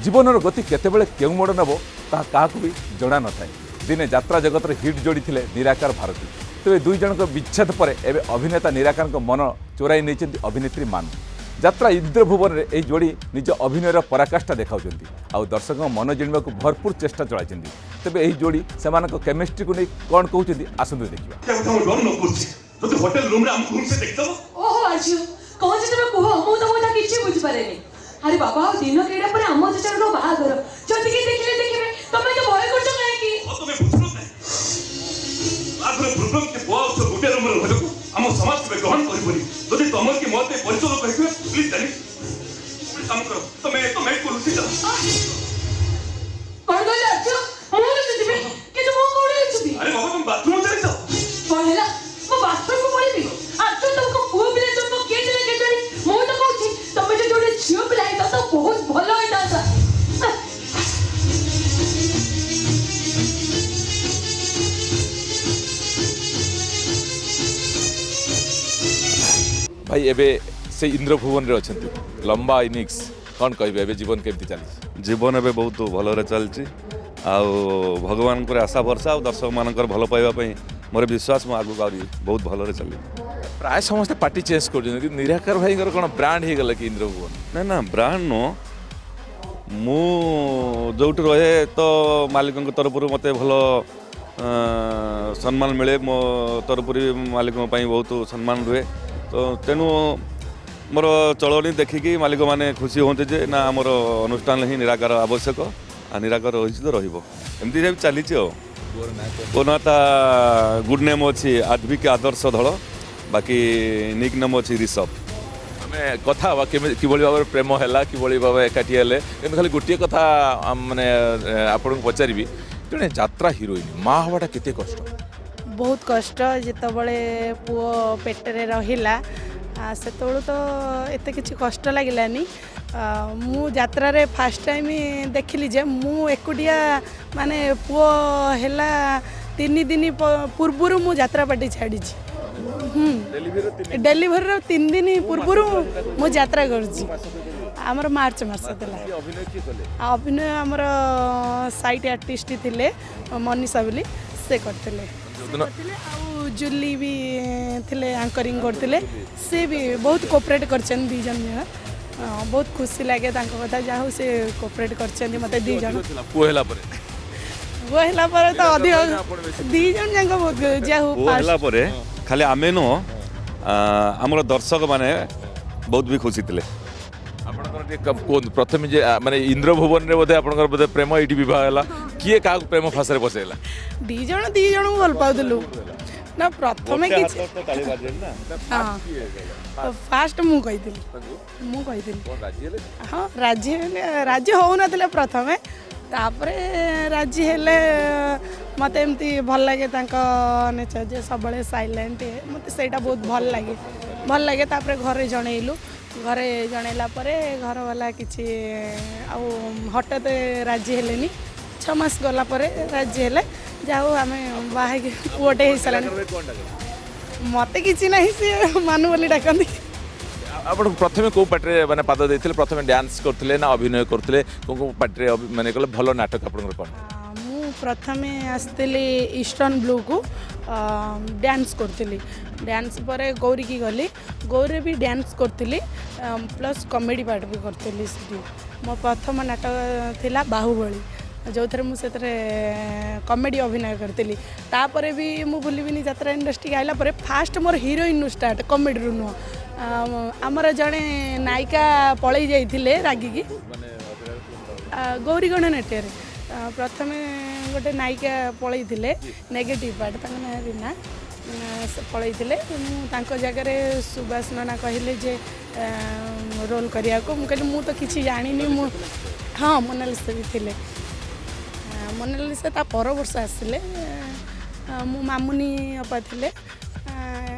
जीवन गति केतेबेले केउ मोड़ नब ता काहाकू भी जणा न थाए। दिने यात्रा जगत हिट जोड़ी थिले निराकार भारती। तेज दुई जन विच्छेद पर एवं अभिनेता निराकार मन चोराई नहीं अभिनेत्री मान। यात्रा इंद्रभुवन में यह जोड़ी निज अभिनयर पराकाष्ठा देखा आउ दर्शक मन जिणवा को भरपूर चेष्टा चलाई। तेज यही जोड़ी से केमिस्ट्री को नहीं कौन कहते आसतु देखा। होटल रूम रे हम रूम से देखतो ओहो आजू कौन जे तमे कोहो मु तो मोटा किछि बुझ पारेनी। अरे बाबा दिन केडा पर हम जे चलो बाहागर जति के देखले देखबे तमे तो भय करछ काहे की ओ तमे बुझलो नै आगरे प्रॉब्लम के बुआ से गुटे रूम रे होलो हम समाज के ग्रहण करि बोली जति तमर के मते परिचय कहिबे प्लीज जानी काम करो तमे को रुचि जा कोन गले आजू हम से दिबे के तो मो कोडे छुबी। अरे बाबा तुम बाथरूम चले जाओ पहला मो बाथरूम को पड़ीबी आजू तुमको पुओ बिले तुमको के चले के जोड़ी मो तो कहूची तमे जे जोड़ी छियो बिला है तो बहुत भलो होइता था। भाई एबे से इंद्रभुवन रे अछंती लंबा इनिंग्स कौन कहबे एबे जीवन केमती चली। जीवन एवं बहुत भलरे चलती भगवान को आशा भरसा और दर्शक मानकर भल पाइबा मोर विश्वास आगू बहुत भलरे चली। प्राय समस्त पार्टी चेंज कर निराकार भाई कौन ब्रांड हो गला कि इंद्रभुवन ना ना ब्रांड नो मु जोट रहे तो मालिक तरफ मत भल सम्मान मिले मो तरफ मालिक बहुत सम्मान रुहे तो तेणु मोर चलनी देखिकी मालिक मैंने खुशी होते जे ना आमर अनुष्ठान ही निराकार आवश्यक आ निराकार रही तो रमती चली कोनाता गुड नेम अच्छी आध्विक आदर्श दल बाकी निक नेम अच्छी ऋषभ आम कथा कि भाव प्रेम है कि भाव एकाठी हेले कि खाली गोटे कथा माने आपन को पचारि जड़े यात्रा हिरोइन माँ हवाटा केते कष्ट। बहुत कष्ट जितेबले पुओ पेटरे रहिला सेतबेलू तो एते किछि कष्ट लागिलानी। मु यात्रा रे फास्ट टाइम देखिली जे मु एकुटिया माने पुओ हेला 3 दिन पूर्व मु यात्रा पार्टी छाड़ी डेलीभर 3 दिन पूर्व मु यात्रा करूची आमर मार्च मास अभिनय आमर साइट आर्टिस्ट थिले मनीषा बोली से करथिले जुली भी थिले एंकरिंग करथिले से भी बहुत कोऑपरेट करछन दी जन बहुत खुशी लगे तांको कथा जाहु से कोऑपरेट करछन मते दी जन पुओ हेला पर तो अधिक दी जन जंग बहुत जाहु हेला पर खाली आमे नो हमर दर्शक माने बहुत भी खुशी थिले। प्रथम जे माने इंद्रभुवन रे बोधे आपनकर बोधे प्रेम एटी विवाह हला किए का प्रेम फासरे बसेला दी जन को भल पाउदलु ना प्रथमे किछ फास्ट मु कहिदिली हाँ राज्य हो नथिले प्रथमे तापरे राज्य हेले मते एमती भल लागे तांको नेचर जे सबले साइलेंट मते सेटा बहुत भल लागे तापरे घरे जनैला परे घर वाला किछि आ हठात राज्य हेलेनी 6 मास गला परे राज्य हेले जाओ आम बाहे पुओटे हो सारा मत कि ना सी मानु बोली डाकती। आप प्रथम कौ पार्टी माने पाद देथिले प्रथम डांस करथिले ना अभिनय करथिले को पार्टी माने कहले भलो नाटक आपन कोन मु प्रथमे आस्तेली ईस्टर्न ब्लू को डांस करथिली डांस परे गौरी की गली गौरी भी डांस करथिली प्लस कॉमेडी पार्ट भी करथिली सेठी मो प्रथम नाटक थिला बाहुबली जो थे मुझे कॉमेडी अभिनय करी तापर भी मु भूलि यात्रा इंडस्ट्री आइला परे फास्ट मोर हीरोइन नु स्टार्ट कॉमेडी रु नुह आमर जड़े नायिका पलि जाइए रागिकी गौरी गणनाट्य प्रथम गोटे नायिका पलि नेगेटिव पार्ट ना पलि जगह सुभाष नना कहले जे रोल करिया को कहली मु तो किसी जानी मु हाँ मोनालिसा भी थे मोनालिसा ता पर वर्ष आसिले मो मामुनी अपा थे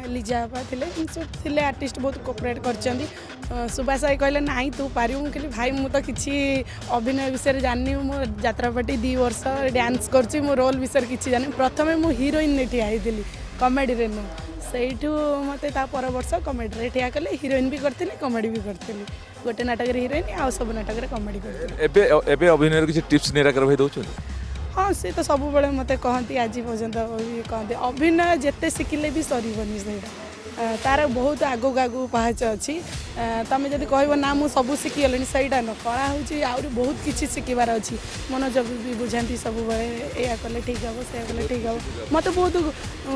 लिजा अपा थे आर्टिस्ट बहुत कोऑपरेट कर सुभाष भाई कहले नाई तू पारू कहली भाई मु तो किसी अभिनय विषय जानी मो यात्रापाटी 2 वर्ष डांस कर मो रोल विषय किसी जानी प्रथम मु हीरोइन ने ठिया होती कॉमेडी रे नु सेठू मते ता पर वर्ष कॉमेडी रे ठिया कले हीरोइन भी करथिली कॉमेडी भी करथिली। गोटे नाटक हिरोइन आउ सब नाटक कमेडी कर एबे एबे अभिनय किसी टिप्स निराकर भाई दउछन हाँ सी तो सब बड़े मत कहती आज पर्यंत भी कहते अभिनय जिते शिखिले भी सरबनी से तार बहुत आगू आगू पहाच अच्छी तुम जब कह ना मुझे सब शिखिगली से न कला हूँ आहरी बहुत किसी शिखबार अच्छी मनोज भी बुझाती सब या कले ठीक हम से कले ठीक हम मत बहुत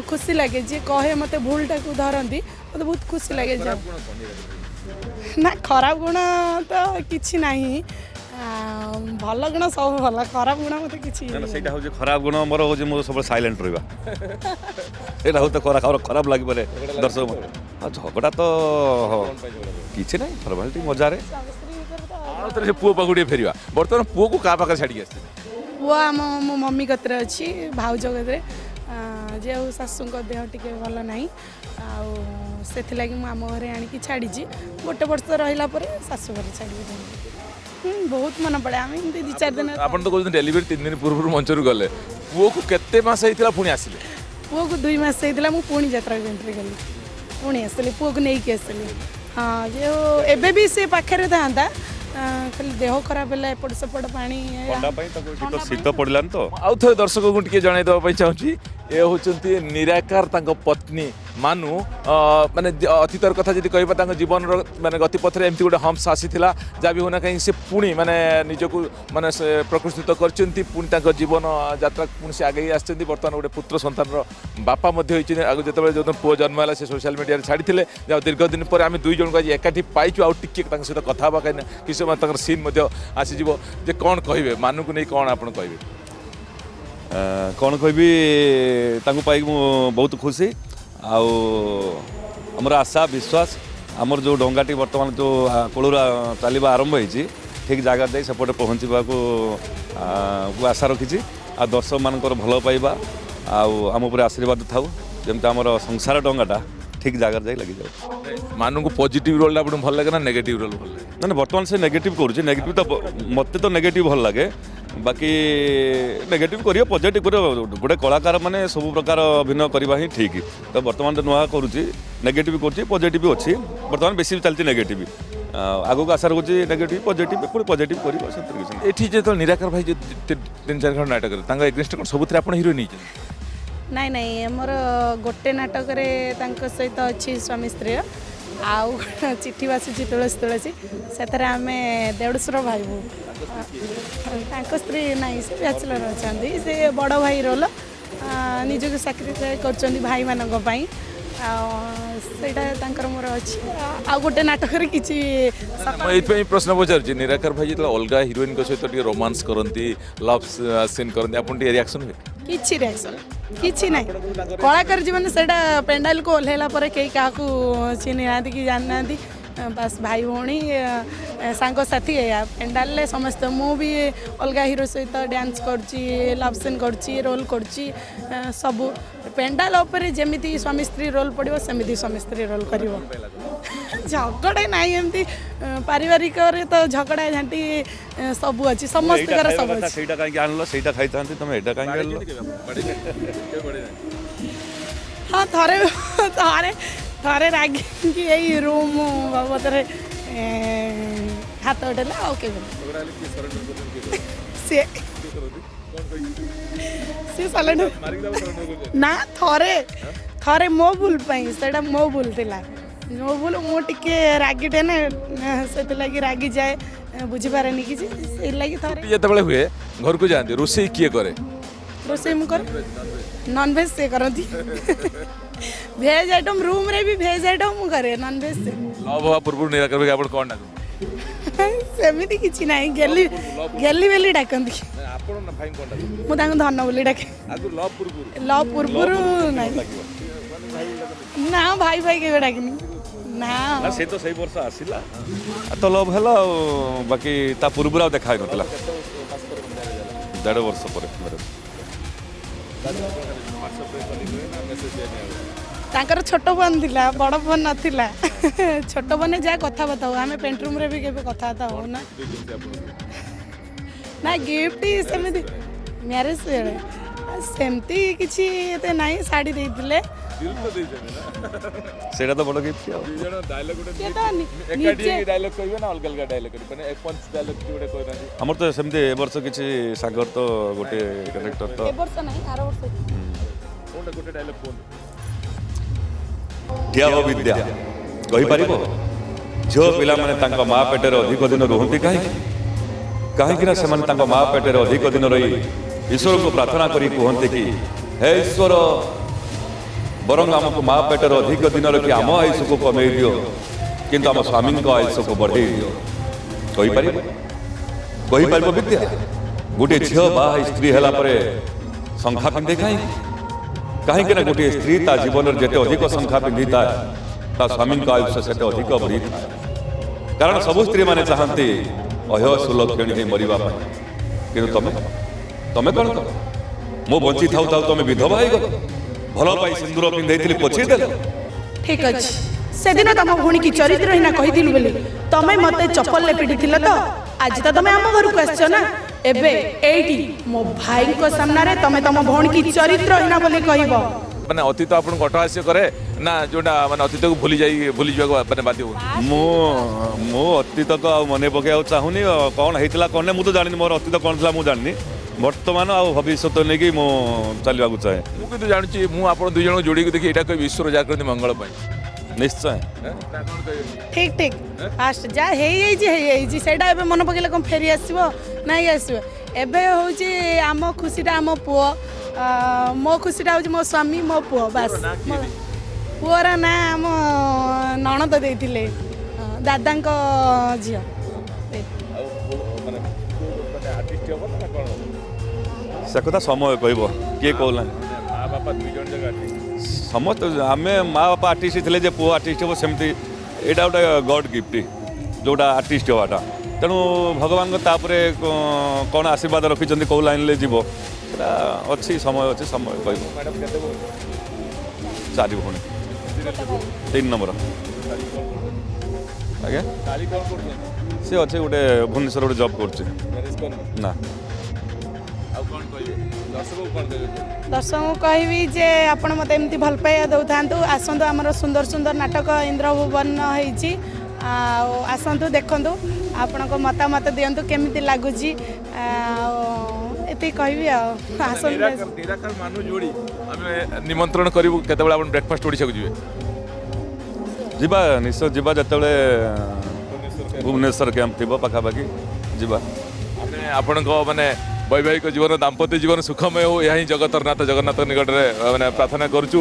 खुशी लगे जी कहे मत भूलटा को धरती मत बहुत खुशी लगे ना खराब गुण तो किसी ना भल गुण सब भल खराब गुण मत किसी खराब गुण मोर हूँ मोर सब सैलेंट रहा ସେଇଟା ହଉ ତ ଖରାପ ଲାଗିପାରେ ଦର୍ଶକ ହଁ ଝଗଡ଼ା ତ କିଛି ନାହିଁ ଫର୍ମାଲିଟି ମଜାରେ ଆଉ ଥରେ ସେ ପୁଅ ପାଖକୁ ଟିକେ ଫେରିବା ବର୍ତ୍ତମାନ ପୁଅକୁ କାହା ପାଖରେ ଛାଡ଼ିକି ଆସିଥିଲେ ପୁଅ ଆମ ମୋ ମମି କତିରେ ଅଛି ଭାଉଜ କତିରେ ଯେ ଆଉ ଶାଶୁଙ୍କ ଦେହ ଟିକେ ଭଲ ନାହିଁ ଆଉ ସେଥିଲାଗି ମୁଁ ଆମ ଘରେ ଆଣିକି ଛାଡ଼ିଛି ଗୋଟେ ବର୍ଷ ରହିଲା ପରେ ଶାଶୁ ଘରେ ଛାଡ଼ିକି ବହୁତ ମନେ ପଡ଼େ ଆମେ ଏମିତି 2-4 ଦିନ ଆପଣ ତ କହୁଛନ୍ତି ଡେଲିଭରି 3 ଦିନ ପୂର୍ବରୁ ମଞ୍ଚରୁ ଗଲେ ପୁଅକୁ କେତେ ମାସ ହେଇଥିଲା ପୁଣି ଆସିଲେ पुओ को 2 मास होता मुझे पुणी यात्रा एंट्री कली पुणी आसली पुओ को लेकिन आसली हाँ जो एबे भी से पाखे था खाली देह खराब है एपट सेपट पानी शीत पड़लान तो आउ थे दर्शक को टे जन देवाई चाहूँगी ये होती निराकार पत्नी मानु माने अतीतर कथा जी कह जीवन माने गतिपथरे एमती गोटे हम्स आसी जहाँ भी होना कहीं से पुणी माने निजक माने प्रकृष्टित कर जीवन यात्रा पुणी से आगे आसती बर्तमान गोटे पुत्र संतान बापा आगे जो पुओ जन्म है से सोशल मीडिया छाड़ी दीर्घ दिन पर आम 2 जन को आज एकाठी पाइचु आउ टिके सहित कथा हाँ कहीं किस समय सीन आसीज जे कौन कहे मानु को नहीं कौन आप कहे कौन कहबी पाई बहुत खुशी आमर आशा विश्वास आमर जो डंगाटी बर्तमान जो कूल चलवा आरंभ होती ठीक जगह जाए सेपटे पहुँचा को आशा रखी आ दर्शक मानकर भल पाइबा आम उपर आशीर्वाद थाऊ जमी आमर संसार डंगाटा ठीक जगह जाए लगी जाए मानु को पॉजिटिव रोल आपको भल लगे ना नेगेटिव रोल भल लगे ना बर्तमान से नेगेटिव करुँचे नेगेटिव तो मत तो नेगेटिव भल लगे बाकी नेगेटिव करियो पॉजिटिव करियो गोटे कलाकार माने सब प्रकार अभिनय करवा ही ठीक तो बर्तमान तो नुआ करुँची नेगेटिव करुँची पॉजिटिव भी अच्छी बर्तमान बेसी चलती नेगेटिव आगो आशा रखुच्छी नेगेटिव पॉजिटिव पुणी पॉजिटिव कर ये जो निराकार भाई जो 3-4 खंड नाटक एग्नेस्ट कौन सब आप हिरो नहीं नाई नाई मोर गोटे नाटक सहित अच्छी स्वामी स्त्री आउ चिट्ठी बासुची तुलसी तुलसी से आम देढ़शुर भाई बो स्त्री नाई से बैचलर अच्छा से बड़ भाई रोल निजक साक्रिफाई कर भाई मानक सेटा मोर अच्छी आ गोटे नाटक किसी प्रश्न पचार निराकार भाई जो अलग हिरोइन सहित रोमांस करती लव सीन करती आप रिएक्शन हुए किसी रिएक्शन किसी ना कलाकार जीवन से पेंडाल को ओह्लैला कई क्या चिन्ह ना कि जानी ना बस भाई भौणी सांग साथी है पेंडाल समस्त मु भी अलग हिरो सहित डांस करची लव सीन करची रोल करची सब पेंडाल उपरे जेमिति स्वामी स्त्री रोल पड़ो सेमिति स्वामी स्त्री रोल कर झगड़ा ना एमती पारिवारिक तो झगड़ा झांटी सब अच्छी समस्त सब हाँ थरे थरे थरे रागी यही रूम बाबद हाथ उठेला ओके सी सलेंडर ना थरे थरे मो भूल से मो भूल थिला मो भूल मुझे रागिटे ना से लगी रागी जाए बुझीपारे किसी लगी थरे जो हुए घर को जाते रोषे किए करे रोषे मुझे नॉन वेज से करती भेज आइटम रूम रे भी भेज आइटम करे नॉन वेज से लव हवा पूर्व निराकार भाई आप कौन सेमिति किछि नाही गेली गेली बेली डाकंती आपण ना भाई कौन मु तांग धन बोली डाके आगु लव पूर्व नाही ना भाई भाई के डाकनी ना से तो सही वर्ष आसिला तो लव हला बाकी ता पूर्व देखा नतला 1.5 वर्ष पर तांकर छोट फोन थिला बड़ फोन नथिला छोट फोन जा कथा बताओ आमे पेंट रूम रे भी केबे कथा था हो ना ना गिफ्ट सेमिति मैरिज सेमती किछि एते नाही साड़ी देथिले दिल तो ଦେଇଛନ୍ତି ନା ସେଇଟା ତ ବଡ଼ ଗିଫ୍ଟ ଆଉ ଦୁଇ ଜଣ ଡାୟଲଗ ଗୋଟେ କିଏ ତ ଏକାଠି ନିଜେ ଡାୟଲଗ କହିବେ ନା ଅଲଗା ଅଲଗା ଡାୟଲଗ କରିବେ ମାନେ ଏକ ପଞ୍ଚ ଡାୟଲଗ କିଛି ଗୋଟେ କହିନାହାନ୍ତି ଆମର ତ ସେମିତି ଏ ବର୍ଷ କିଛି ସାଗର ତ ଗୋଟେ କ୍ୟାରେକ୍ଟର ତ ଏ ବର୍ଷ ନାହିଁ ଆର ବର୍ଷ କୋଉଟା ଗୋଟେ ଡାୟଲଗ କୁହନ୍ତୁ ତ୍ୟାଗ ବିଦ୍ୟା କହିପାରିବ ଝିଅ ପିଲାମାନେ ତାଙ୍କ ମା ପେଟରେ ଅଧିକ ଦିନ ରୁହନ୍ତି କାହିଁକି ନା ସେମାନେ ତାଙ୍କ ମା ପେଟରେ ଅଧିକ ଦିନ ରହି ଈଶ୍ୱରଙ୍କୁ ପ୍ରାର୍ଥନା କରି କୁହନ୍ତି କି ହେ ଈଶ୍ୱର ବରଂ ଆମକୁ ମା ପେଟରେ ଅଧିକ ଦିନ ରଖି ଆମ ଆୟୁଷକୁ କମେଇ ଦିଅ କିନ୍ତୁ ଆମ ସ୍ୱାମୀଙ୍କ ଆୟୁଷକୁ ବଢ଼େଇ ଦିଅ କହିପାରିବ ବିଦ୍ୟା ଗୋଟିଏ ଝିଅ ବାହା ହେଇ ସ୍ତ୍ରୀ ହେଲା ପରେ ଶଙ୍ଖା ପିନ୍ଧେ କାହିଁକି ନା ଗୋଟିଏ ସ୍ତ୍ରୀ ତା ଜୀବନରେ ଯେତେ ଅଧିକ ଶଙ୍ଖା ପିନ୍ଧିଥାଏ ତା ସ୍ୱାମୀଙ୍କ ଆୟୁଷ ସେତେ ଅଧିକ ବଢ଼ିଥାଏ କାରଣ ସବୁ ସ୍ତ୍ରୀମାନେ ଚାହାନ୍ତି ଅହସୁଲକ୍ଷଣୀ ହେଇ ମରିବା ପାଇଁ କିନ୍ତୁ ତମେ କ'ଣ କର ମୁଁ ବଞ୍ଚି ଥାଉ ତମେ ବିଧବା ହେଇଗଲ ଭଲ ପାଇ ସିନ୍ଦୁର ପିନ୍ଧେଇଥିଲି ପଛେଇ ଦେଲ ଠିକ ଅଛି ସେଦିନ ତମ ଭଉଣୀ କି ଚରିତ୍ରହୀନା କହିଥିଲୁ ବୋଲି ତମେ ମତେ ଚପଲରେ ପିଟିଥିଲ ତ ଆଜି ତ ତମେ ଆମ ଘରକୁ ଆସିଛ ନା ଏବେ ଏଇଠି ମୋ ଭାଇଙ୍କ ସାମ୍ନାରେ ତମେ ତମ ଭଉଣୀ କି ଚରିତ୍ରହୀନା ବୋଲି କହିବ ମାନେ ଅତୀତ ଆପଣଙ୍କୁ ଅଟହାସ୍ୟ କରେ ନା ଯୋଉଟା ମାନେ ଅତୀତକୁ ଭୁଲି ଯିବାକୁ ମାନେ ବାଧ୍ୟ ହୁଏ ମୁଁ ଅତୀତକୁ ଆଉ ମନେ ପକେଇବାକୁ ଚାହୁଁନି କ'ଣ ହେଇଥିଲା କ'ଣ ନାହିଁ ମୁଁ ତ ଜାଣିନି ମୋର ଅତୀତ କ'ଣ ଥିଲା ମୁଁ ଜାଣିନି ବର୍ତ୍ତମାନ ଆଉ ଭବିଷ୍ୟତ ନେଇକି ମୁଁ ଚାଲିବାକୁ ଚାହେଁ ମୁଁ କିନ୍ତୁ ଜାଣୁଛି ମୁଁ ଆପଣ ଦୁଇ ଜଣଙ୍କୁ ଯୋଡ଼ିକି ଦେଖି ଏଇଟା କହିବି ଈଶ୍ୱର ଯାହା କରନ୍ତି ମଙ୍ଗଳ ପାଇଁ ନିଶ୍ଚୟ ଠିକ ଠିକ ଫାଷ୍ଟ ଯାହା ହେଇଯାଇଛି ସେଇଟା ଏବେ ମନେ ପକେଇଲେ କ'ଣ ଫେରି ଆସିବ ନାଇଁ ଆସିବ ଏବେ ହେଉଛି ଆମ ଖୁସିଟା ଆମ ପୁଅ ମୋ ଖୁସିଟା ହେଉଛି ମୋ ସ୍ୱାମୀ ମୋ ପୁଅ ବାସ୍ ପୁଅର ନାଁ ଆମ ନଣନ୍ଦ ଦେଇଥିଲେ ଦାଦାଙ୍କ ଝିଅ ସେ କଥା ସମୟ କହିବ କିଏ କହୁନାହିଁ ମା ବାପା ଦୁଇ ଜଣ ଯାକ ସମସ୍ତେ ଆମେ ମା ବାପା ଆର୍ଟିଷ୍ଟ ଥିଲେ ଯେ ପୁଅ ଆର୍ଟିଷ୍ଟ ହେବ ସେମିତି ଏଇଟା ଗୋଟେ ଗଡ୍ ଗିଫ୍ଟ ଯେଉଁଟା ଆର୍ଟିଷ୍ଟ ହେବାଟା ତେଣୁ ଭଗବାନଙ୍କ ତାପରେ କ'ଣ ଆଶୀର୍ବାଦ ରଖିଛନ୍ତି କେଉଁ ଲାଇନ୍ରେ ଯିବ ସେଟା ଅଛି ସମୟ କହିବ ମ୍ୟାଡ଼ାମ୍ କେତେ ବହୁ 4 ଭଉଣୀ 3 ନମ୍ବର ଆଜ୍ଞା କାଲି କ'ଣ କରୁଛନ୍ତି ସେ ଅଛି ଗୋଟେ ଭୁବନେଶ୍ୱର ଗୋଟେ ଜବ୍ କରୁଛି ମ୍ୟାରେଜ୍ କରିନି ନା ଆଉ କ'ଣ କହିବେ ଦର୍ଶକଙ୍କୁ କ'ଣ ଦେବେ ଦର୍ଶକଙ୍କୁ କହିବି ଯେ ଆପଣ ମୋତେ ଏମିତି ଭଲ ପାଇବା ଦେଉଥାନ୍ତୁ ଆସନ୍ତୁ ଆମର ସୁନ୍ଦର ସୁନ୍ଦର ନାଟକ ଇନ୍ଦ୍ରଭୁବନ ହେଇଛି ଆଉ ଆସନ୍ତୁ ଦେଖନ୍ତୁ ଆପଣଙ୍କ ମତାମତ ଦିଅନ୍ତୁ କେମିତି ଲାଗୁଛି ଆଉ ଏତିକି କହିବି ଆଉ ଆସନ୍ତୁ ନିରାକାର ମାନୁ ଯୋଡ଼ି ଆମେ ନିମନ୍ତ୍ରଣ କରିବୁ କେତେବେଳେ ଆପଣ ବ୍ରେକଫାଷ୍ଟ ଓଡ଼ିଶାକୁ ଯିବେ ଯିବା ନିଶ୍ଚୟ ଯିବା ଯେତେବେଳେ ଭୁବନେଶ୍ୱର କ୍ୟାମ୍ପ ଥିବ ପାଖାପାଖି ଯିବା ଆମେ ଆପଣଙ୍କ ମାନେ ବୈବାହିକ ଜୀବନ ଦାମ୍ପତ୍ୟ ଜୀବନ ସୁଖମୟ ହଉ ଏହା ହିଁ ଜଗତର ନାଥ ଜଗନ୍ନାଥ ନିକଟରେ ମାନେ ପ୍ରାର୍ଥନା କରୁଛୁ।